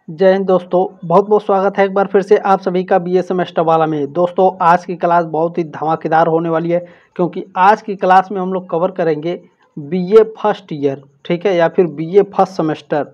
जय हिंद दोस्तों, बहुत बहुत स्वागत है एक बार फिर से आप सभी का बीए सेमेस्टर वाला में। दोस्तों आज की क्लास बहुत ही धमाकेदार होने वाली है, क्योंकि आज की क्लास में हम लोग कवर करेंगे बीए फर्स्ट ईयर, ठीक है, या फिर बीए फर्स्ट सेमेस्टर,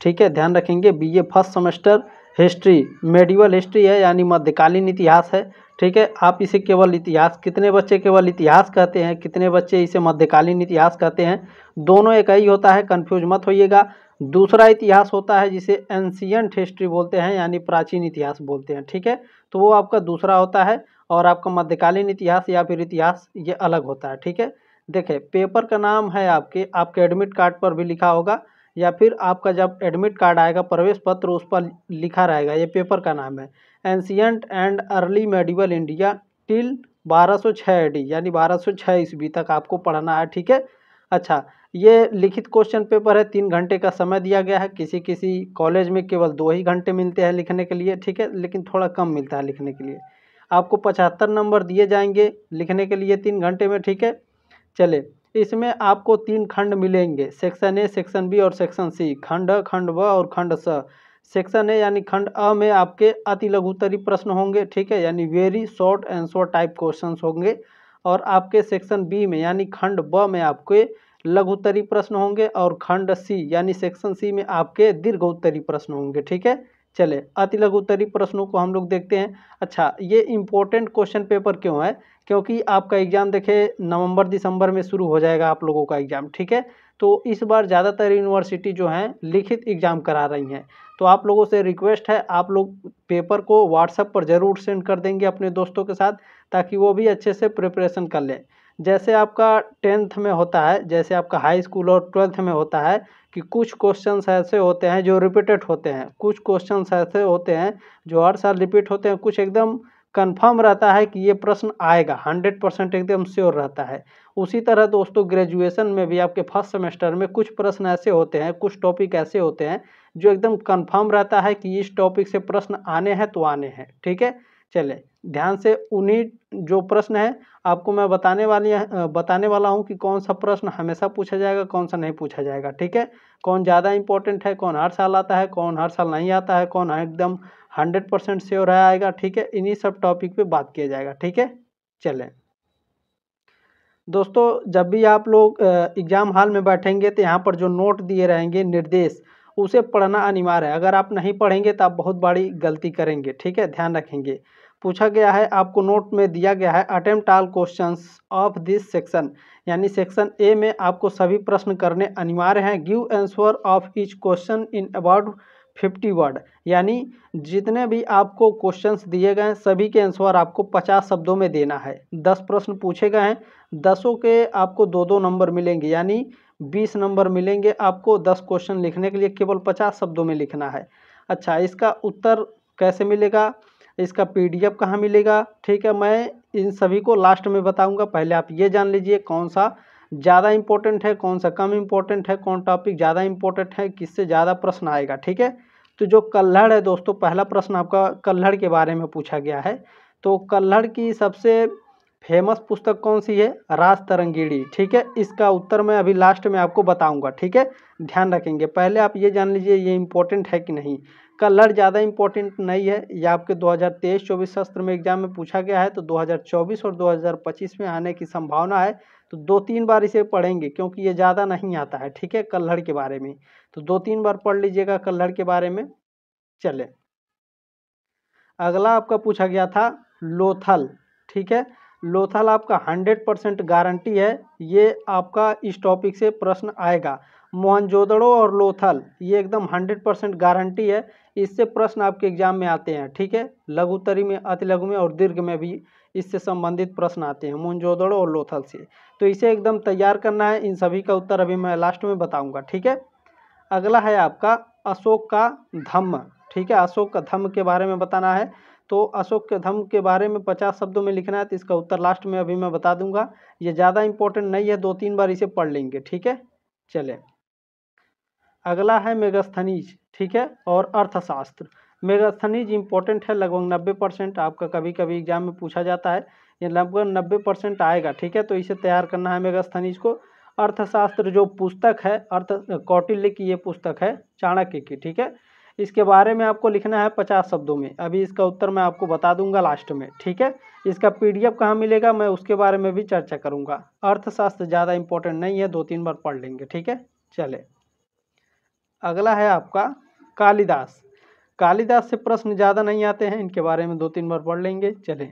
ठीक है। ध्यान रखेंगे BA first semester history, medieval history है यानी मध्यकालीन इतिहास है, ठीक है। आप इसे केवल इतिहास, कितने बच्चे केवल इतिहास कहते हैं, कितने बच्चे इसे मध्यकालीन इतिहास कहते हैं, दोनों एक ही होता है, कंफ्यूज मत होइएगा। दूसरा इतिहास होता है जिसे एंशियंट हिस्ट्री बोलते हैं यानी प्राचीन इतिहास बोलते हैं, ठीक है। तो वो आपका दूसरा होता है, और आपका मध्यकालीन इतिहास या फिर इतिहास ये अलग होता है, ठीक है। देखें, पेपर का नाम है आपके एडमिट कार्ड पर भी लिखा होगा, या फिर आपका जब एडमिट कार्ड आएगा प्रवेश पत्र उस पर लिखा रहेगा, ये पेपर का नाम है ancient and early medieval India till 1206 AD यानी 1206 ईस्वी तक आपको पढ़ना है, ठीक है। अच्छा, ये लिखित क्वेश्चन पेपर है, 3 घंटे का समय दिया गया है। किसी किसी कॉलेज में केवल 2 ही घंटे मिलते हैं लिखने के लिए, ठीक है, लेकिन थोड़ा कम मिलता है लिखने के लिए। आपको 75 नंबर दिए जाएंगे लिखने के लिए 3 घंटे में, ठीक है। चले, इसमें आपको 3 खंड मिलेंगे, सेक्शन ए, सेक्शन बी और सेक्शन सी। खंड अ, खंड ब और खंड स। सेक्शन ए यानी खंड अ में आपके अति लघुत्तरी प्रश्न होंगे, ठीक है, यानी very short answer type question होंगे। और आपके सेक्शन बी में यानी खंड ब में आपके लघुत्तरी प्रश्न होंगे, और खंड सी यानी सेक्शन सी में आपके दीर्घोत्तरी प्रश्न होंगे, ठीक है। चले, अति लघुत्तरी प्रश्नों को हम लोग देखते हैं। अच्छा, ये इम्पोर्टेंट क्वेश्चन पेपर क्यों है? क्योंकि आपका एग्जाम देखे नवंबर दिसंबर में शुरू हो जाएगा आप लोगों का एग्जाम, ठीक है। तो इस बार ज़्यादातर यूनिवर्सिटी जो हैं लिखित एग्जाम करा रही हैं, तो आप लोगों से रिक्वेस्ट है, आप लोग पेपर को व्हाट्सएप पर ज़रूर सेंड कर देंगे अपने दोस्तों के साथ, ताकि वो भी अच्छे से प्रिपरेशन कर लें। जैसे आपका 10th में होता है, जैसे आपका हाई स्कूल और 12th में होता है कि कुछ क्वेश्चंस ऐसे होते हैं जो रिपीटेड होते हैं, कुछ क्वेश्चंस ऐसे होते हैं जो हर साल रिपीट होते हैं, कुछ एकदम कंफर्म रहता है कि ये प्रश्न आएगा, 100% एकदम श्योर रहता है। उसी तरह दोस्तों ग्रेजुएशन में भी आपके फर्स्ट सेमेस्टर में कुछ प्रश्न ऐसे होते हैं, कुछ टॉपिक ऐसे होते हैं जो एकदम कंफर्म रहता है कि इस टॉपिक से प्रश्न आने हैं तो आने हैं, ठीक है। चले, ध्यान से उन्हीं जो प्रश्न है आपको मैं बताने वाला हूँ कि कौन सा प्रश्न हमेशा पूछा जाएगा, कौन सा नहीं पूछा जाएगा, ठीक है। कौन ज़्यादा इंपॉर्टेंट है, कौन हर साल आता है, कौन हर साल नहीं आता है, कौन एकदम 100% श्योर आएगा, ठीक है। इन्हीं सब टॉपिक पे बात किया जाएगा, ठीक है। चलें दोस्तों, जब भी आप लोग एग्ज़ाम हॉल में बैठेंगे तो यहाँ पर जो नोट दिए रहेंगे निर्देश, उसे पढ़ना अनिवार्य है। अगर आप नहीं पढ़ेंगे तो आप बहुत बड़ी गलती करेंगे, ठीक है, ध्यान रखेंगे। पूछा गया है, आपको नोट में दिया गया है attempt all questions of this section, यानी सेक्शन ए में आपको सभी प्रश्न करने अनिवार्य हैं। Give answer of each question in about 50 word, यानी जितने भी आपको क्वेश्चंस दिए गए हैं सभी के आंसर आपको 50 शब्दों में देना है। 10 प्रश्न पूछे गए हैं, 10 के आपको 2-2 नंबर मिलेंगे, यानी 20 नंबर मिलेंगे आपको 10 क्वेश्चन लिखने के लिए, केवल 50 शब्दों में लिखना है। अच्छा, इसका उत्तर कैसे मिलेगा, इसका पीडीएफ कहाँ मिलेगा, ठीक है, मैं इन सभी को लास्ट में बताऊंगा। पहले आप ये जान लीजिए कौन सा ज़्यादा इंपॉर्टेंट है, कौन सा कम इंपॉर्टेंट है, कौन टॉपिक ज़्यादा इंपॉर्टेंट है, किससे ज़्यादा प्रश्न आएगा, ठीक है। तो जो कल्हड़ है दोस्तों, पहला प्रश्न आपका कल्हड़ के बारे में पूछा गया है। तो कल्हड़ की सबसे फेमस पुस्तक कौन सी है? राज तरंगिणी, ठीक है। इसका उत्तर मैं अभी लास्ट में आपको बताऊंगा, ठीक है, ध्यान रखेंगे। पहले आप ये जान लीजिए ये इंपॉर्टेंट है कि नहीं। कल्हड़ ज़्यादा इंपॉर्टेंट नहीं है, ये आपके 2023-24 सत्र में एग्जाम में पूछा गया है, तो 2024 और 2025 में आने की संभावना है। तो 2-3 बार इसे पढ़ेंगे, क्योंकि ये ज़्यादा नहीं आता है, ठीक है, कल्हड़ के बारे में। तो 2-3 बार पढ़ लीजिएगा कल्हड़ के बारे में। चले, अगला आपका पूछा गया था लोथल, ठीक है। लोथल आपका 100% गारंटी है, ये आपका इस टॉपिक से प्रश्न आएगा। मोहनजोदड़ो और लोथल ये एकदम 100% गारंटी है, इससे प्रश्न आपके एग्जाम में आते हैं, ठीक है। लघुत्तरी में, अति लघु में और दीर्घ में भी इससे संबंधित प्रश्न आते हैं, मोहनजोदड़ो और लोथल से। तो इसे एकदम तैयार करना है। इन सभी का उत्तर अभी मैं लास्ट में बताऊंगा, ठीक है। अगला है आपका अशोक का धम्म, ठीक है, अशोक का धम्म के बारे में बताना है। तो अशोक के धम्म के बारे में 50 शब्दों में लिखना है, तो इसका उत्तर लास्ट में अभी मैं बता दूंगा। ये ज़्यादा इंपॉर्टेंट नहीं है, 2-3 बार इसे पढ़ लेंगे, ठीक है। चले, अगला है मेगास्थनीज, ठीक है, और अर्थशास्त्र। मेगास्थनीज इंपॉर्टेंट है, लगभग 90% आपका कभी कभी एग्जाम में पूछा जाता है, ये लगभग 90% आएगा, ठीक है। तो इसे तैयार करना है मेगास्थनीज को। अर्थशास्त्र जो पुस्तक है, अर्थ कौटिल्य की ये पुस्तक है, चाणक्य की, ठीक है। इसके बारे में आपको लिखना है 50 शब्दों में। अभी इसका उत्तर मैं आपको बता दूंगा लास्ट में, ठीक है। इसका PDF कहाँ मिलेगा मैं उसके बारे में भी चर्चा करूंगा। अर्थशास्त्र ज़्यादा इंपॉर्टेंट नहीं है, 2-3 बार पढ़ लेंगे, ठीक है। चले अगला है आपका कालिदास। कालिदास से प्रश्न ज़्यादा नहीं आते हैं, इनके बारे में 2-3 बार पढ़ लेंगे। चले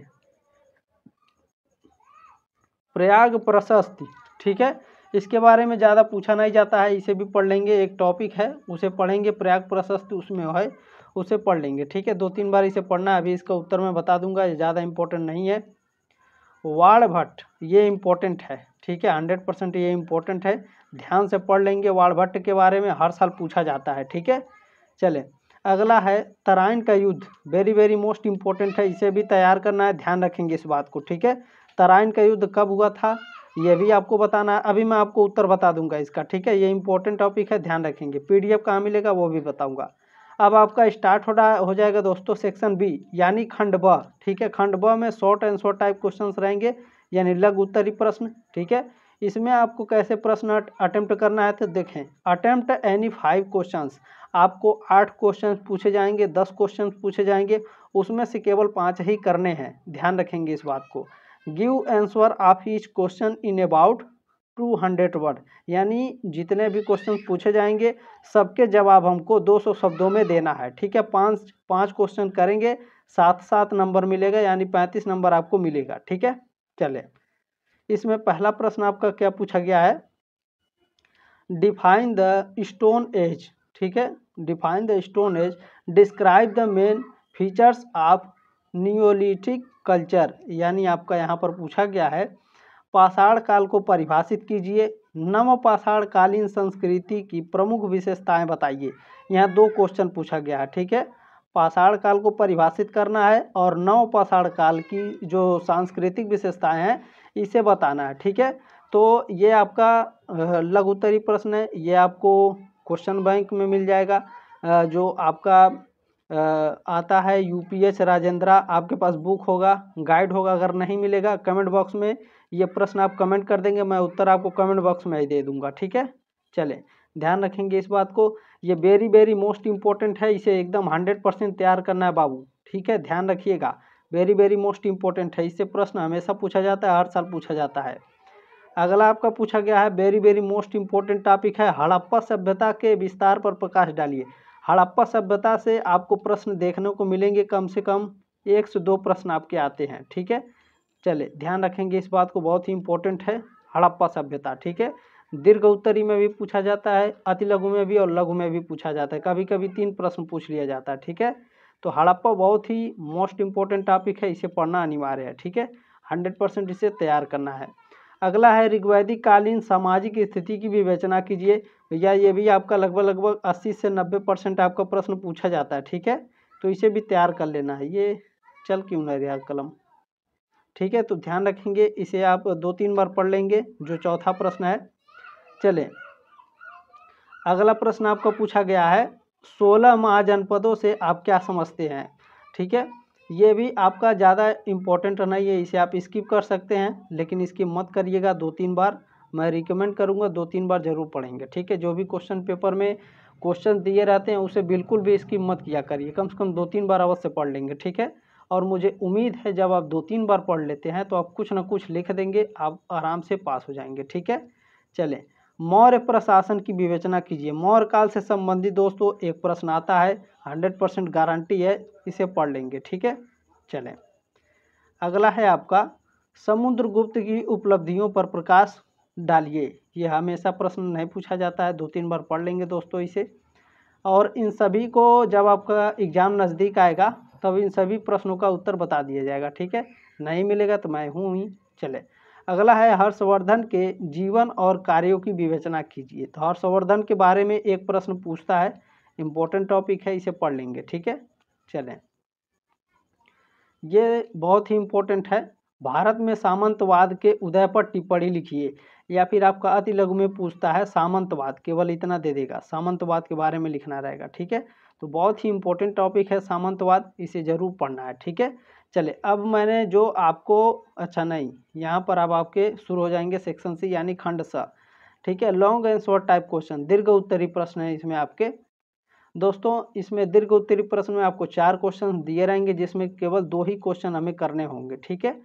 प्रयाग प्रशस्ति, ठीक है। इसके बारे में ज़्यादा पूछा नहीं जाता है, इसे भी पढ़ लेंगे। एक टॉपिक है उसे पढ़ेंगे, प्रयाग प्रशस्ति उसमें है, उसे पढ़ लेंगे, ठीक है। 2-3 बार इसे पढ़ना है। अभी इसका उत्तर मैं बता दूंगा, ये ज़्यादा इंपॉर्टेंट नहीं है। वाणभट्ट ये इम्पोर्टेंट है, ठीक है, 100% ये इम्पोर्टेंट है, ध्यान से पढ़ लेंगे। वाणभट्ट के बारे में हर साल पूछा जाता है, ठीक है। चले अगला है तराइन का युद्ध, वेरी वेरी मोस्ट इम्पोर्टेंट है, इसे भी तैयार करना है, ध्यान रखेंगे इस बात को, ठीक है। तराइन का युद्ध कब हुआ था ये भी आपको बताना है। अभी मैं आपको उत्तर बता दूंगा इसका, ठीक है। ये इंपॉर्टेंट टॉपिक है, ध्यान रखेंगे। PDF कहाँ मिलेगा वो भी बताऊंगा। अब आपका स्टार्ट हो जाएगा दोस्तों सेक्शन B यानी खंड ब, ठीक है। खंड ब में शॉर्ट आंसर टाइप क्वेश्चंस रहेंगे, यानी लघु उत्तरीय प्रश्न, ठीक है। इसमें आपको कैसे प्रश्न अटेम्प्ट करना है तो देखें, अटेम्प्ट एनी 5 क्वेश्चंस। आपको 8 क्वेश्चन पूछे जाएंगे, 10 क्वेश्चन पूछे जाएंगे, उसमें से केवल 5 ही करने हैं, ध्यान रखेंगे इस बात को। Give answer of each question in about 200 word, यानी जितने भी क्वेश्चन पूछे जाएंगे सबके जवाब हमको 200 शब्दों में देना है, ठीक है। 5 क्वेश्चन करेंगे, 7 नंबर मिलेगा, यानी 35 नंबर आपको मिलेगा, ठीक है। चले इसमें पहला प्रश्न आपका क्या पूछा गया है, डिफाइन द स्टोन एज, ठीक है। Define the stone age, describe the main features of Neolithic culture, यानी आपका यहाँ पर पूछा गया है पाषाण काल को परिभाषित कीजिए, नव पाषाण कालीन संस्कृति की प्रमुख विशेषताएं बताइए। यहाँ 2 क्वेश्चन पूछा गया है, ठीक है। पाषाण काल को परिभाषित करना है और नव पाषाण काल की जो सांस्कृतिक विशेषताएं हैं इसे बताना है, ठीक है। तो ये आपका लघु उत्तरीय प्रश्न है, ये आपको क्वेश्चन बैंक में मिल जाएगा। जो आपका आता है UPH राजेंद्रा, आपके पास बुक होगा, गाइड होगा, अगर नहीं मिलेगा कमेंट बॉक्स में ये प्रश्न आप कमेंट कर देंगे, मैं उत्तर आपको कमेंट बॉक्स में ही दे दूंगा, ठीक है। चले ध्यान रखेंगे इस बात को, ये वेरी वेरी मोस्ट इम्पोर्टेंट है, इसे एकदम 100% तैयार करना है बाबू, ठीक है। ध्यान रखिएगा, वेरी वेरी मोस्ट इम्पोर्टेंट है, इससे प्रश्न हमेशा पूछा जाता है, हर साल पूछा जाता है। अगला आपका पूछा गया है very very most important topic है हड़प्पा सभ्यता के विस्तार पर प्रकाश डालिए। हड़प्पा सभ्यता से आपको प्रश्न देखने को मिलेंगे, कम से कम 1 से 2 प्रश्न आपके आते हैं, ठीक है। चले ध्यान रखेंगे इस बात को, बहुत ही इंपॉर्टेंट है हड़प्पा सभ्यता, ठीक है। दीर्घ उत्तरी में भी पूछा जाता है, अति लघु में भी और लघु में भी पूछा जाता है, कभी कभी 3 प्रश्न पूछ लिया जाता है, ठीक है। तो हड़प्पा बहुत ही मोस्ट इम्पोर्टेंट टॉपिक है, इसे पढ़ना अनिवार्य है, ठीक है। 100% इसे तैयार करना है। अगला है ऋग्वैदिक कालीन सामाजिक स्थिति की विवेचना कीजिए। भैया ये भी आपका लगभग 80 से 90% आपका प्रश्न पूछा जाता है, ठीक है। तो इसे भी तैयार कर लेना है, ये चल क्यों नहीं रहा कलम, ठीक है। तो ध्यान रखेंगे, इसे आप 2-3 बार पढ़ लेंगे, जो चौथा प्रश्न है। चले अगला प्रश्न आपका पूछा गया है 16 महाजनपदों से आप क्या समझते हैं, ठीक है। ये भी आपका ज़्यादा इम्पोर्टेंट नहीं है, इसे आप स्किप कर सकते हैं, लेकिन स्किप मत करिएगा, 2-3 बार मैं रिकमेंड करूँगा, 2-3 बार जरूर पढ़ेंगे, ठीक है। जो भी क्वेश्चन पेपर में क्वेश्चन दिए रहते हैं उसे बिल्कुल भी स्किप मत किया करिए, कम से कम 2-3 बार अवश्य पढ़ लेंगे, ठीक है। और मुझे उम्मीद है जब आप 2-3 बार पढ़ लेते हैं तो आप कुछ ना कुछ लिख देंगे, आप आराम से पास हो जाएंगे, ठीक है। चलें मौर्य प्रशासन की विवेचना कीजिए। मौर्य काल से संबंधित दोस्तों एक प्रश्न आता है, 100% गारंटी है, इसे पढ़ लेंगे, ठीक है। चलें अगला है आपका समुद्रगुप्त की उपलब्धियों पर प्रकाश डालिए। ये हमेशा प्रश्न नहीं पूछा जाता है, 2-3 बार पढ़ लेंगे दोस्तों इसे। और इन सभी को जब आपका एग्ज़ाम नज़दीक आएगा तब इन सभी प्रश्नों का उत्तर बता दिया जाएगा, ठीक है। नहीं मिलेगा तो मैं हूँ ही। चले अगला है हर्षवर्धन के जीवन और कार्यों की विवेचना कीजिए। तो हर्षवर्धन के बारे में एक प्रश्न पूछता है, इम्पोर्टेंट टॉपिक है, इसे पढ़ लेंगे, ठीक है। चलें ये बहुत ही इम्पोर्टेंट है, भारत में सामंतवाद के उदय पर टिप्पणी लिखिए। या फिर आपका अति लघु में पूछता है सामंतवाद, केवल इतना दे देगा, सामंतवाद के बारे में लिखना रहेगा, ठीक है। तो बहुत ही इम्पोर्टेंट टॉपिक है सामंतवाद, इसे जरूर पढ़ना है, ठीक है। चले अब मैंने जो आपको अच्छा नहीं, यहाँ पर अब आपके शुरू हो जाएंगे सेक्शन सी यानी खंड स, ठीक है। Long and short type question, दीर्घ उत्तरीय प्रश्न है इसमें आपके। दोस्तों इसमें दीर्घ उत्तरीय प्रश्न में आपको 4 क्वेश्चन दिए रहेंगे, जिसमें केवल 2 ही क्वेश्चन हमें करने होंगे, ठीक है।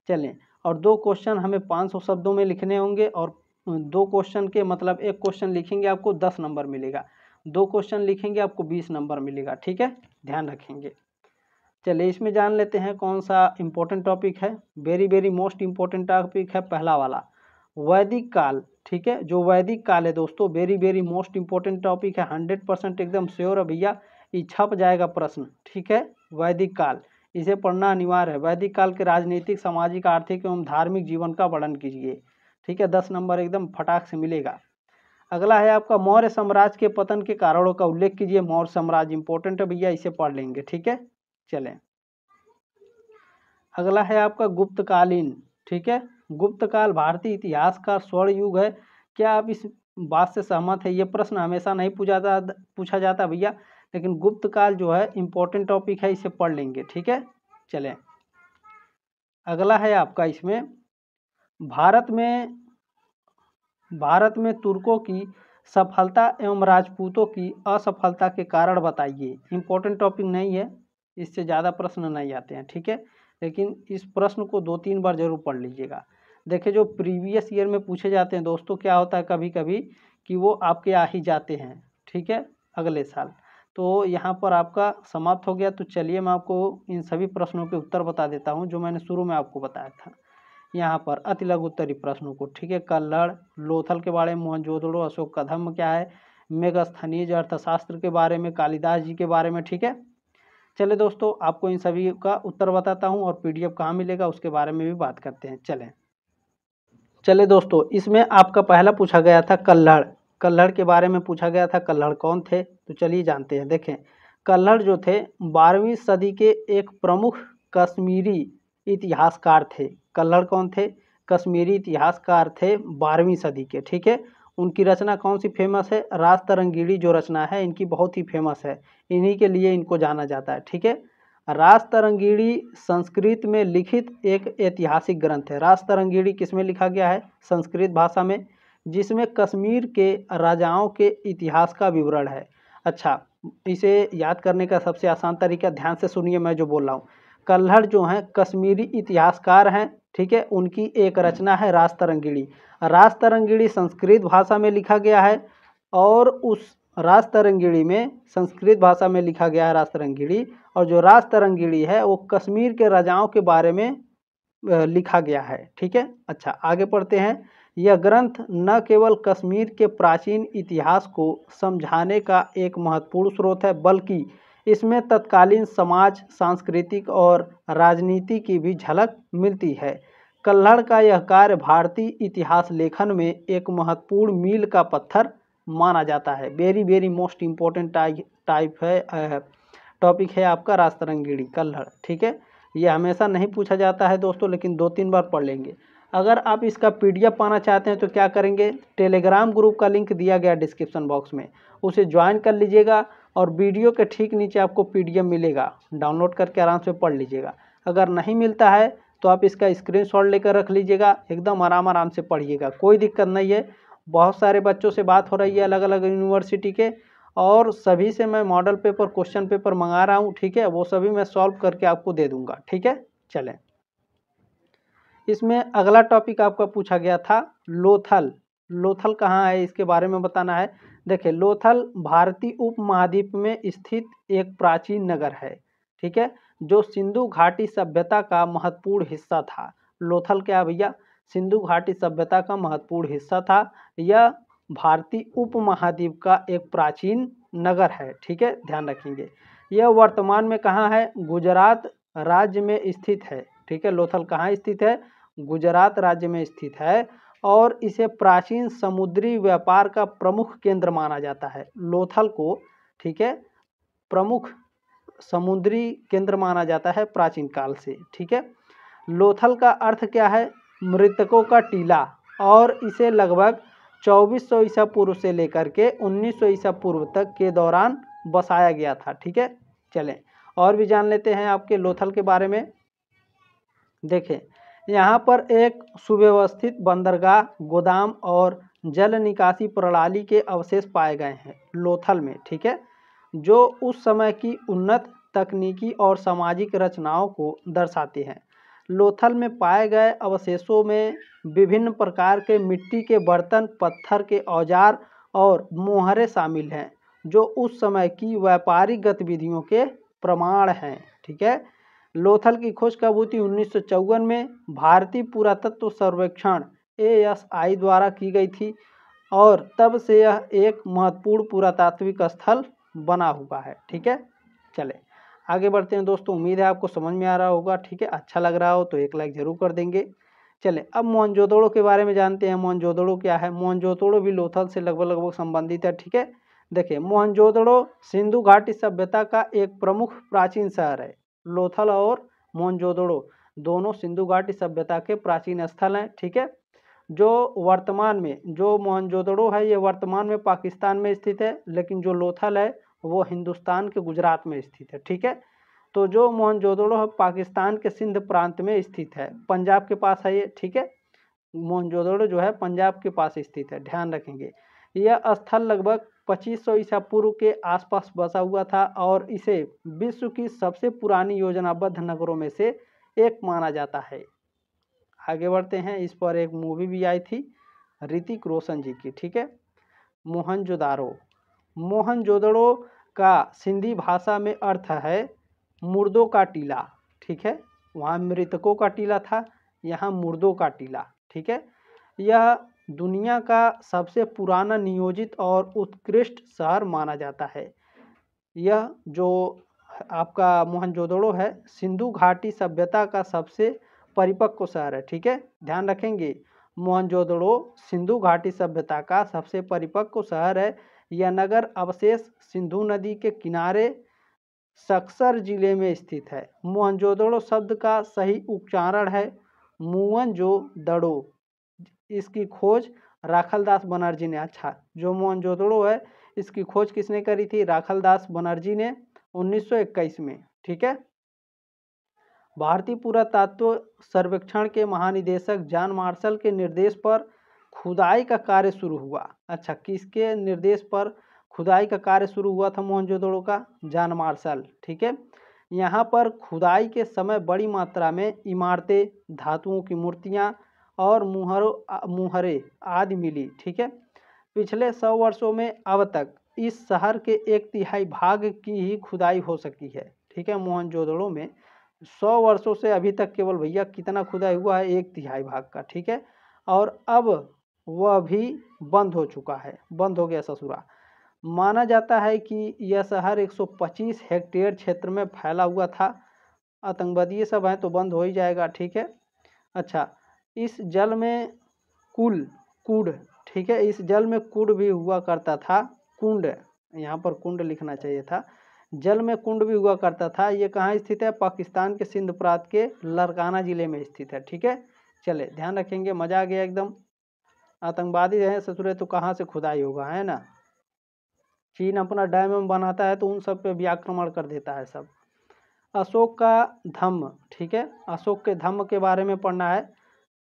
चलें, और 2 क्वेश्चन हमें 500 शब्दों में लिखने होंगे, और 2 क्वेश्चन के मतलब एक क्वेश्चन लिखेंगे आपको 10 नंबर मिलेगा, 2 क्वेश्चन लिखेंगे आपको 20 नंबर मिलेगा, ठीक है, ध्यान रखेंगे। चलिए इसमें जान लेते हैं कौन सा इम्पोर्टेंट टॉपिक है। वेरी मोस्ट इम्पोर्टेंट टॉपिक है पहला वाला, वैदिक काल, ठीक है। जो वैदिक काल है दोस्तों, वेरी मोस्ट इम्पोर्टेंट टॉपिक है, 100% एकदम श्योर है भैया, ये छप जाएगा प्रश्न, ठीक है। वैदिक काल, इसे पढ़ना अनिवार्य है। वैदिक काल के राजनीतिक, सामाजिक, आर्थिक एवं धार्मिक जीवन का वर्णन कीजिए, ठीक है, 10 नंबर एकदम फटाक से मिलेगा। अगला है आपका मौर्य साम्राज्य के पतन के कारणों का उल्लेख कीजिए। मौर्य साम्राज्य इंपॉर्टेंट है भैया, इसे पढ़ लेंगे, ठीक है। चलें, अगला है आपका गुप्तकालीन, ठीक है। गुप्तकाल भारतीय इतिहास का स्वर्ण युग है। क्या आप इस बात से सहमत है? ये प्रश्न हमेशा नहीं पूछा जाता भैया, लेकिन गुप्तकाल जो है इम्पोर्टेंट टॉपिक है, इसे पढ़ लेंगे, ठीक है। चलें, अगला है आपका इसमें भारत में तुर्कों की सफलता एवं राजपूतों की असफलता के कारण बताइए। इम्पोर्टेंट टॉपिक नहीं है, इससे ज़्यादा प्रश्न नहीं आते हैं, ठीक है, लेकिन इस प्रश्न को 2-3 बार जरूर पढ़ लीजिएगा। देखिए जो प्रीवियस ईयर में पूछे जाते हैं दोस्तों, क्या होता है कभी कभी कि वो आपके आ ही जाते हैं, ठीक है, अगले साल। तो यहाँ पर आपका समाप्त हो गया। तो चलिए मैं आपको इन सभी प्रश्नों के उत्तर बता देता हूँ जो मैंने शुरू में आपको बताया था। यहाँ पर अति लघु उत्तरीय प्रश्नों को, ठीक है, कल्हड़, लोथल के बारे में, मोहनजोदड़ो, अशोक का धम्म क्या है, मेगास्थनीज अर्थशास्त्र के बारे में, कालिदास जी के बारे में, ठीक है। चले दोस्तों, आपको इन सभी का उत्तर बताता हूँ और PDF कहाँ मिलेगा उसके बारे में भी बात करते हैं। चले दोस्तों, इसमें आपका पहला पूछा गया था कल्हड़, कल्हड़ के बारे में पूछा गया था। कल्हड़ कौन थे? तो चलिए जानते हैं। देखें, कल्हड़ जो थे 12वीं सदी के एक प्रमुख कश्मीरी इतिहासकार थे। कल्हड़ कौन थे? कश्मीरी इतिहासकार थे 12वीं सदी के, ठीक है। उनकी रचना कौन सी फेमस है? राज तरंगिणी जो रचना है इनकी बहुत ही फेमस है, इन्हीं के लिए इनको जाना जाता है, ठीक है। राज तरंगिणी संस्कृत में लिखित एक ऐतिहासिक ग्रंथ है। राज तरंगिणी किस में लिखा गया है? संस्कृत भाषा में, जिसमें कश्मीर के राजाओं के इतिहास का विवरण है। अच्छा, इसे याद करने का सबसे आसान तरीका, ध्यान से सुनिए मैं जो बोल रहा हूँ। कल्हड़ जो हैं कश्मीरी इतिहासकार हैं, ठीक है। उनकी एक रचना है राज तरंगिणी। राज तरंगिणी संस्कृत भाषा में लिखा गया है, और उस राज तरंगिणी में संस्कृत भाषा में लिखा गया है राज तरंगिणी, और जो राज तरंगिणी है वो कश्मीर के राजाओं के बारे में लिखा गया है, ठीक है। अच्छा, आगे पढ़ते हैं। यह ग्रंथ न केवल कश्मीर के प्राचीन इतिहास को समझाने का एक महत्वपूर्ण स्रोत है, बल्कि इसमें तत्कालीन समाज, सांस्कृतिक और राजनीति की भी झलक मिलती है। कल्हड़ का यह कार्य भारतीय इतिहास लेखन में एक महत्वपूर्ण मील का पत्थर माना जाता है। वेरी मोस्ट इम्पोर्टेंट टाइप है, टॉपिक है आपका राज तरंगिणी, कल्हड़, ठीक है। ये हमेशा नहीं पूछा जाता है दोस्तों, लेकिन 2-3 बार पढ़ लेंगे। अगर आप इसका PDF पाना चाहते हैं तो क्या करेंगे? टेलीग्राम ग्रुप का लिंक दिया गया डिस्क्रिप्शन बॉक्स में, उसे ज्वाइन कर लीजिएगा, और वीडियो के ठीक नीचे आपको PDF मिलेगा, डाउनलोड करके आराम से पढ़ लीजिएगा। अगर नहीं मिलता है तो आप इसका स्क्रीनशॉट लेकर रख लीजिएगा, एकदम आराम से पढ़िएगा, कोई दिक्कत नहीं है। बहुत सारे बच्चों से बात हो रही है अलग अलग यूनिवर्सिटी के, और सभी से मैं मॉडल पेपर, क्वेश्चन पेपर मंगा रहा हूँ, ठीक है। वो सभी मैं सॉल्व करके आपको दे दूंगा, ठीक है। चलें, इसमें अगला टॉपिक आपका पूछा गया था लोथल। लोथल कहाँ है इसके बारे में बताना है। देखिए, लोथल भारतीय उपमहाद्वीप में स्थित एक प्राचीन नगर है, ठीक है, जो सिंधु घाटी सभ्यता का महत्वपूर्ण हिस्सा था। लोथल क्या भैया? सिंधु घाटी सभ्यता का महत्वपूर्ण हिस्सा था। यह भारतीय उपमहाद्वीप का एक प्राचीन नगर है, ठीक है, ध्यान रखेंगे। यह वर्तमान में कहाँ है? गुजरात राज्य में स्थित है, ठीक है। लोथल कहाँ स्थित है? गुजरात राज्य में स्थित है, और इसे प्राचीन समुद्री व्यापार का प्रमुख केंद्र माना जाता है। लोथल को, ठीक है, प्रमुख समुद्री केंद्र माना जाता है प्राचीन काल से, ठीक है। लोथल का अर्थ क्या है? मृतकों का टीला, और इसे लगभग 2400 ईसा पूर्व से लेकर के 1900 ईसा पूर्व तक के दौरान बसाया गया था, ठीक है। चलें, और भी जान लेते हैं आपके लोथल के बारे में। देखें, यहाँ पर एक सुव्यवस्थित बंदरगाह, गोदाम और जल निकासी प्रणाली के अवशेष पाए गए हैं लोथल में, ठीक है। जो उस समय की उन्नत तकनीकी और सामाजिक रचनाओं को दर्शाते हैं। लोथल में पाए गए अवशेषों में विभिन्न प्रकार के मिट्टी के बर्तन, पत्थर के औजार और मोहरे शामिल हैं, जो उस समय की व्यापारिक गतिविधियों के प्रमाण हैं। ठीक है। लोथल की खोज कब हुई थी? 1954 में भारतीय पुरातत्व सर्वेक्षण ASI द्वारा की गई थी और तब से यह एक महत्वपूर्ण पुरातात्विक स्थल बना हुआ है। ठीक है। चले आगे बढ़ते हैं दोस्तों। उम्मीद है आपको समझ में आ रहा होगा। ठीक है, अच्छा लग रहा हो तो एक लाइक जरूर कर देंगे। चले अब मोहनजोदड़ो के बारे में जानते हैं। मोहनजोदड़ो क्या है? मोहनजोदड़ो भी लोथल से लगभग संबंधित है। ठीक है, देखिए मोहनजोदड़ो सिंधु घाटी सभ्यता का एक प्रमुख प्राचीन शहर है। लोथल और मोहनजोदड़ो दोनों सिंधु घाटी सभ्यता के प्राचीन स्थल हैं। ठीक है, जो वर्तमान में जो मोहनजोदड़ो है ये वर्तमान में पाकिस्तान में स्थित है, लेकिन जो लोथल है वो हिंदुस्तान के गुजरात में स्थित है। ठीक है, तो जो मोहनजोदड़ो है पाकिस्तान के सिंध प्रांत में स्थित है, पंजाब के पास है ये। ठीक है, मोहनजोदड़ो जो है पंजाब के पास स्थित है, ध्यान रखेंगे। यह स्थल लगभग 2500 ईसा पूर्व के आसपास बसा हुआ था और इसे विश्व की सबसे पुरानी योजनाबद्ध नगरों में से एक माना जाता है। आगे बढ़ते हैं। इस पर एक मूवी भी आई थी ऋतिक रोशन जी की। ठीक है, मोहनजोदारो। मोहनजोदड़ो का सिंधी भाषा में अर्थ है मुर्दों का टीला। ठीक है, वहाँ मृतकों का टीला था, यहाँ मुर्दों का टीला। ठीक है, यह दुनिया का सबसे पुराना नियोजित और उत्कृष्ट शहर माना जाता है। यह जो आपका मोहनजोदड़ो है सिंधु घाटी सभ्यता का सबसे परिपक्व शहर है। ठीक है, ध्यान रखेंगे मोहनजोदड़ो सिंधु घाटी सभ्यता का सबसे परिपक्व शहर है। यह नगर अवशेष सिंधु नदी के किनारे सक्सर जिले में स्थित है। मोहनजोदड़ो शब्द का सही उच्चारण है मुअनजोदड़ो। इसकी खोज राखलदास बनर्जी ने, अच्छा जो मोहनजोदड़ो है इसकी खोज किसने करी थी? राखलदास बनर्जी ने 1921 में। ठीक है, भारतीय पुरातत्व सर्वेक्षण के महानिदेशक जॉन मार्शल के निर्देश पर खुदाई का कार्य शुरू हुआ। अच्छा, किसके निर्देश पर खुदाई का कार्य शुरू हुआ था मोहनजोदड़ो का? John Marshall. ठीक है, यहाँ पर खुदाई के समय बड़ी मात्रा में इमारतें, धातुओं की मूर्तियाँ और मुहरे आदि मिली। ठीक है, पिछले 100 वर्षों में अब तक इस शहर के 1/3 भाग की ही खुदाई हो सकी है। ठीक है, मोहनजोदड़ो में 100 वर्षों से अभी तक केवल भैया कितना खुदाई हुआ है? 1/3 भाग का। ठीक है, और अब वह भी बंद हो चुका है, बंद हो गया ससुरा। माना जाता है कि यह शहर 125 हेक्टेयर क्षेत्र में फैला हुआ था। आतंकवादी सब हैं तो बंद हो ही जाएगा। ठीक है, अच्छा इस जल में कूड़, ठीक है, इस जल में कूड़ भी हुआ करता था। कुंड, यहाँ पर कुंड लिखना चाहिए था। जल में कुंड भी हुआ करता था। ये कहाँ स्थित है? पाकिस्तान के सिंध प्रांत के लरकाना जिले में स्थित है। ठीक है, चले ध्यान रखेंगे, मजा आ गया एकदम। आतंकवादी रहे ससुरे तो कहाँ से खुदाई होगा, है ना। चीन अपना डैम बनाता है तो उन सब पे भी आक्रमण कर देता है सब। अशोक का धम्म, ठीक है, अशोक के धम्म के बारे में पढ़ना है।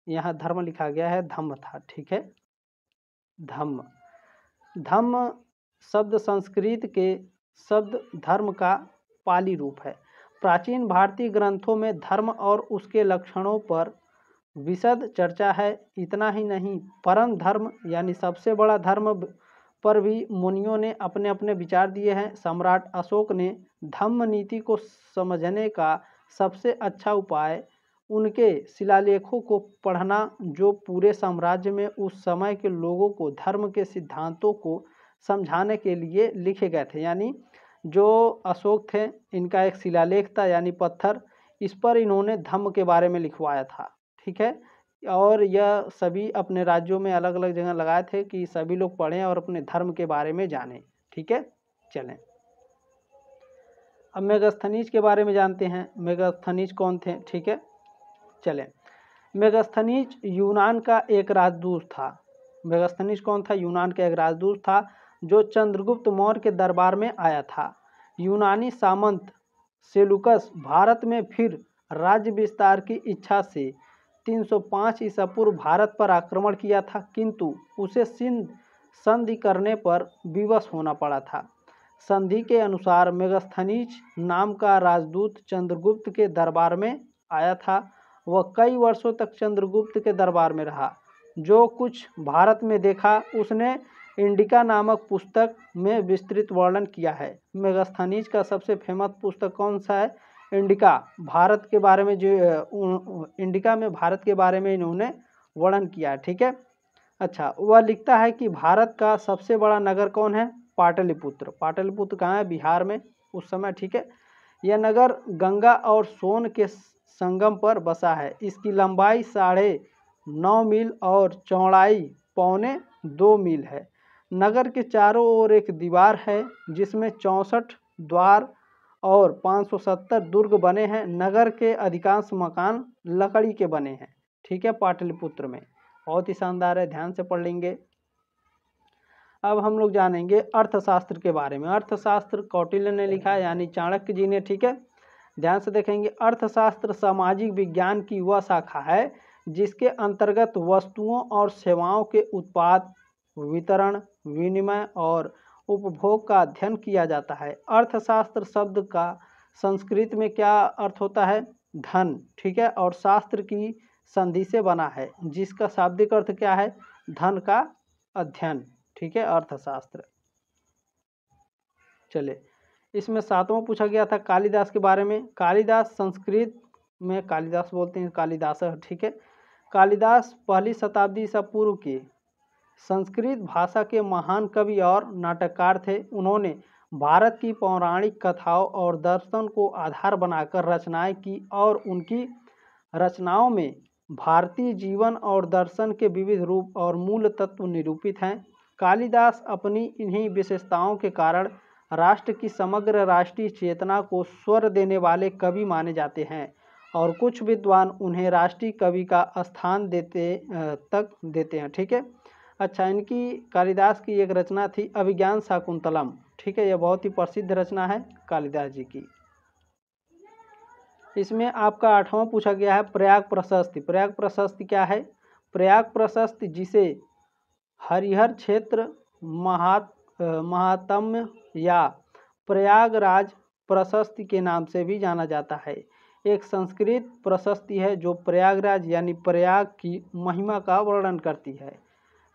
यहाँ धर्म लिखा गया है, धम्म था। ठीक है, धम्म, धम्म शब्द संस्कृत के शब्द धर्म का पाली रूप है। प्राचीन भारतीय ग्रंथों में धर्म और उसके लक्षणों पर विशद चर्चा है। इतना ही नहीं, परम धर्म यानी सबसे बड़ा धर्म पर भी मुनियों ने अपने अपने विचार दिए हैं। सम्राट अशोक ने धम्म नीति को समझने का सबसे अच्छा उपाय उनके शिलालेखों को पढ़ना, जो पूरे साम्राज्य में उस समय के लोगों को धर्म के सिद्धांतों को समझाने के लिए लिखे गए थे। यानी जो अशोक थे इनका एक शिलालेख था यानी पत्थर, इस पर इन्होंने धम्म के बारे में लिखवाया था। ठीक है, और यह सभी अपने राज्यों में अलग अलग जगह लगाए थे कि सभी लोग पढ़ें और अपने धर्म के बारे में जानें। ठीक है, चलें अब मेगास्थनीज के बारे में जानते हैं। मेगास्थनीज कौन थे? ठीक है, चलें। मेगास्थनीज यूनान का एक राजदूत था। मेगास्थनीज कौन था? यूनान का एक राजदूत था जो चंद्रगुप्त मौर्य के दरबार में आया था। यूनानी सामंत सेलुकस भारत में फिर राज्य विस्तार की इच्छा से 305 ईसा पूर्व भारत पर आक्रमण किया था, किंतु उसे सिंध संधि करने पर विवश होना पड़ा था। संधि के अनुसार मेगस्थनीज नाम का राजदूत चंद्रगुप्त के दरबार में आया था। वह कई वर्षों तक चंद्रगुप्त के दरबार में रहा। जो कुछ भारत में देखा उसने इंडिका नामक पुस्तक में विस्तृत वर्णन किया है। मेगस्थनीज का सबसे फेमस पुस्तक कौन सा है? इंडिका। भारत के बारे में जो इंडिका में भारत के बारे में इन्होंने वर्णन किया है। ठीक है। अच्छा, वह लिखता है कि भारत का सबसे बड़ा नगर कौन है? पाटलिपुत्र। पाटलिपुत्र कहाँ है? बिहार में उस समय। ठीक है। यह नगर गंगा और सोन के संगम पर बसा है। इसकी लंबाई 9.5 मील और चौड़ाई 1.25 मील है। नगर के चारों ओर एक दीवार है जिसमें 64 द्वार और 570 दुर्ग बने हैं। नगर के अधिकांश मकान लकड़ी के बने हैं। ठीक है। पाटलिपुत्र में बहुत ही शानदार है, ध्यान से पढ़ लेंगे। अब हम लोग जानेंगे अर्थशास्त्र के बारे में। अर्थशास्त्र कौटिल्य ने लिखा है, यानी चाणक्य जी ने। ठीक है। ध्यान से देखेंगे। अर्थशास्त्र सामाजिक विज्ञान की वह शाखा है जिसके अंतर्गत वस्तुओं और सेवाओं के उत्पाद, वितरण, विनिमय और उपभोग का अध्ययन किया जाता है। अर्थशास्त्र शब्द का संस्कृत में क्या अर्थ होता है? धन। ठीक है। और शास्त्र की संधि से बना है जिसका शाब्दिक अर्थ क्या है? धन का अध्ययन। ठीक है। अर्थशास्त्र। चले, इसमें 7वां पूछा गया था कालिदास के बारे में। कालिदास संस्कृत में कालिदास बोलते हैं, कालिदास। ठीक है। कालिदास 1ली शताब्दी ईसा पूर्व के संस्कृत भाषा के महान कवि और नाटककार थे। उन्होंने भारत की पौराणिक कथाओं और दर्शन को आधार बनाकर रचनाएं की और उनकी रचनाओं में भारतीय जीवन और दर्शन के विविध रूप और मूल तत्व निरूपित हैं। कालिदास अपनी इन्हीं विशेषताओं के कारण राष्ट्र की समग्र राष्ट्रीय चेतना को स्वर देने वाले कवि माने जाते हैं और कुछ विद्वान उन्हें राष्ट्रीय कवि का स्थान देते हैं। ठीक है। अच्छा, इनकी कालिदास की एक रचना थी अभिज्ञान शाकुंतलम। ठीक है। यह बहुत ही प्रसिद्ध रचना है कालिदास जी की। इसमें आपका 8वां पूछा गया है प्रयाग प्रशस्ति। प्रयाग प्रशस्ति क्या है? प्रयाग प्रशस्ति जिसे हरिहर क्षेत्र महात्म्य या प्रयागराज प्रशस्ति के नाम से भी जाना जाता है, एक संस्कृत प्रशस्ति है जो प्रयागराज यानी प्रयाग की महिमा का वर्णन करती है।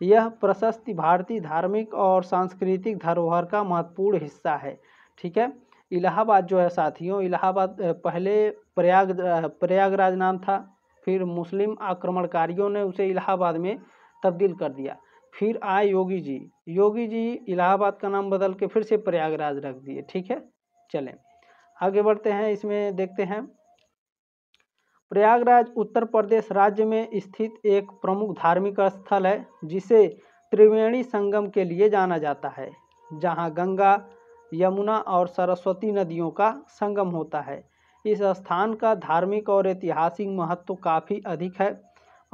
यह प्रशस्ति भारतीय धार्मिक और सांस्कृतिक धरोहर का महत्वपूर्ण हिस्सा है। ठीक है। इलाहाबाद जो है साथियों, इलाहाबाद पहले प्रयागराज नाम था, फिर मुस्लिम आक्रमणकारियों ने उसे इलाहाबाद में तब्दील कर दिया। फिर आए योगी जी। योगी जी इलाहाबाद का नाम बदल के फिर से प्रयागराज रख दिए। ठीक है। चलें आगे बढ़ते हैं। इसमें देखते हैं प्रयागराज उत्तर प्रदेश राज्य में स्थित एक प्रमुख धार्मिक स्थल है जिसे त्रिवेणी संगम के लिए जाना जाता है, जहां गंगा, यमुना और सरस्वती नदियों का संगम होता है। इस स्थान का धार्मिक और ऐतिहासिक महत्व काफ़ी अधिक है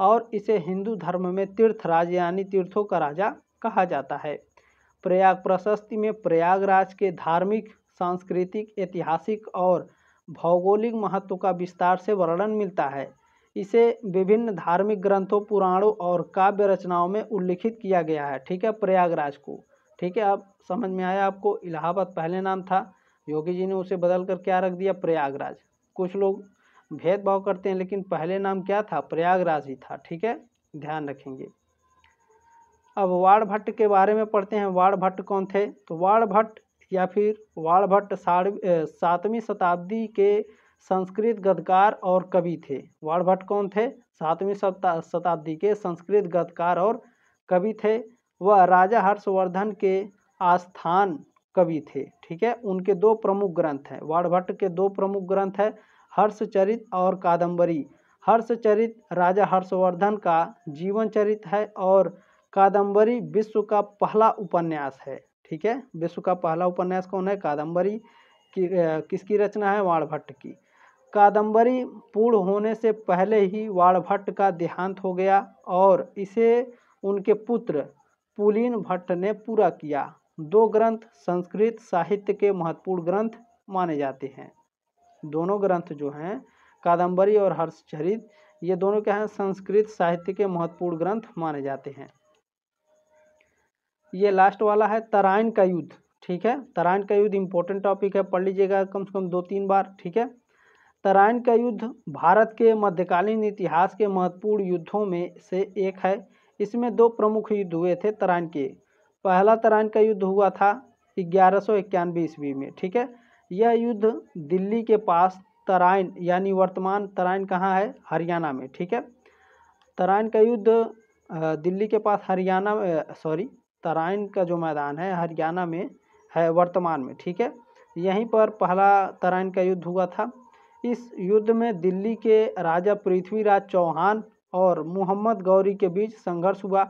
और इसे हिंदू धर्म में तीर्थराज यानी तीर्थों का राजा कहा जाता है। प्रयाग प्रशस्ति में प्रयागराज के धार्मिक, सांस्कृतिक, ऐतिहासिक और भौगोलिक महत्व का विस्तार से वर्णन मिलता है। इसे विभिन्न धार्मिक ग्रंथों, पुराणों और काव्य रचनाओं में उल्लिखित किया गया है। ठीक है। प्रयागराज को। ठीक है। अब समझ में आया आपको? इलाहाबाद पहले नाम था, योगी जी ने उसे बदल कर क्या रख दिया? प्रयागराज। कुछ लोग भेदभाव करते हैं लेकिन पहले नाम क्या था? प्रयागराज ही था। ठीक है। ध्यान रखेंगे। अब वाण भट्ट के बारे में पढ़ते हैं। वाण भट्ट कौन थे? तो वाण भट्ट या फिर वाण भट्ट 7वीं शताब्दी के संस्कृत गद्यकार और कवि थे। वाण भट्ट कौन थे? 7वीं शताब्दी के संस्कृत गद्यकार और कवि थे। वह राजा हर्षवर्धन के आस्थान कवि थे। ठीक है। उनके 2 प्रमुख ग्रंथ हैं। वाण भट्ट के 2 प्रमुख ग्रंथ हैं, हर्षचरित और कादम्बरी। हर्षचरित राजा हर्षवर्धन का जीवन चरित है और कादम्बरी विश्व का पहला उपन्यास है। ठीक है। विश्व का पहला उपन्यास कौन है? कादम्बरी। किसकी रचना है? वाण भट्ट की। कादम्बरी पूर्ण होने से पहले ही वाण भट्ट का देहांत हो गया और इसे उनके पुत्र पुलीन भट्ट ने पूरा किया। 2 ग्रंथ संस्कृत साहित्य के महत्वपूर्ण ग्रंथ माने जाते हैं। दोनों ग्रंथ जो हैं कादम्बरी और हर्षचरित, ये दोनों क्या हैं? संस्कृत साहित्य के महत्वपूर्ण ग्रंथ माने जाते हैं। ये लास्ट वाला है तराइन का युद्ध। ठीक है। तराइन का युद्ध इंपॉर्टेंट टॉपिक है, पढ़ लीजिएगा कम से कम 2-3 बार, ठीक है। तराइन का युद्ध भारत के मध्यकालीन इतिहास के महत्वपूर्ण युद्धों में से एक है। इसमें 2 प्रमुख युद्ध हुए थे तराइन के। पहला तराइन का युद्ध हुआ था 1191 ईस्वी में, ठीक है। यह युद्ध दिल्ली के पास तराइन यानी वर्तमान तराइन कहाँ है, हरियाणा में, ठीक है। तराइन का युद्ध दिल्ली के पास हरियाणा तराइन का जो मैदान है हरियाणा में है वर्तमान में, ठीक है। यहीं पर पहला तराइन का युद्ध हुआ था। इस युद्ध में दिल्ली के राजा पृथ्वीराज चौहान और मोहम्मद गौरी के बीच संघर्ष हुआ।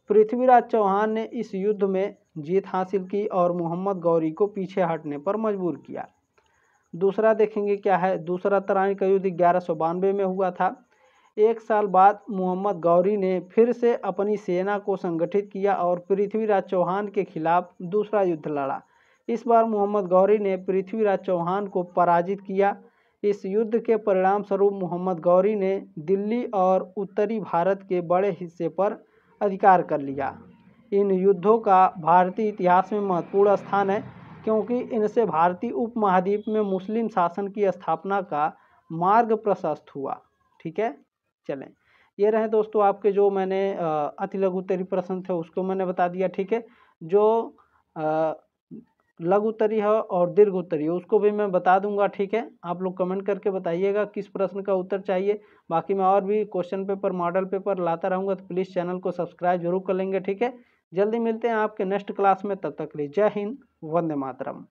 पृथ्वीराज चौहान ने इस युद्ध में जीत हासिल की और मोहम्मद गौरी को पीछे हटने पर मजबूर किया। दूसरा देखेंगे क्या है, दूसरा तराइन का युद्ध 1192 में हुआ था। एक साल बाद मोहम्मद गौरी ने फिर से अपनी सेना को संगठित किया और पृथ्वीराज चौहान के खिलाफ दूसरा युद्ध लड़ा। इस बार मोहम्मद गौरी ने पृथ्वीराज चौहान को पराजित किया। इस युद्ध के परिणाम स्वरूप मोहम्मद गौरी ने दिल्ली और उत्तरी भारत के बड़े हिस्से पर अधिकार कर लिया। इन युद्धों का भारतीय इतिहास में महत्वपूर्ण स्थान है, क्योंकि इनसे भारतीय उपमहाद्वीप में मुस्लिम शासन की स्थापना का मार्ग प्रशस्त हुआ, ठीक है। चलें, ये रहे दोस्तों आपके जो मैंने अति लघु उत्तरीय प्रश्न थे उसको मैंने बता दिया, ठीक है। जो लघु उत्तरीय है और दीर्घ उत्तरीय उसको भी मैं बता दूंगा, ठीक है। आप लोग कमेंट करके बताइएगा किस प्रश्न का उत्तर चाहिए। बाकी मैं और भी क्वेश्चन पेपर, मॉडल पेपर लाता रहूँगा, तो प्लीज़ चैनल को सब्सक्राइब जरूर कर लेंगे, ठीक है। जल्दी मिलते हैं आपके नेक्स्ट क्लास में, तब तक के लिए जय हिंद, वंदे मातरम।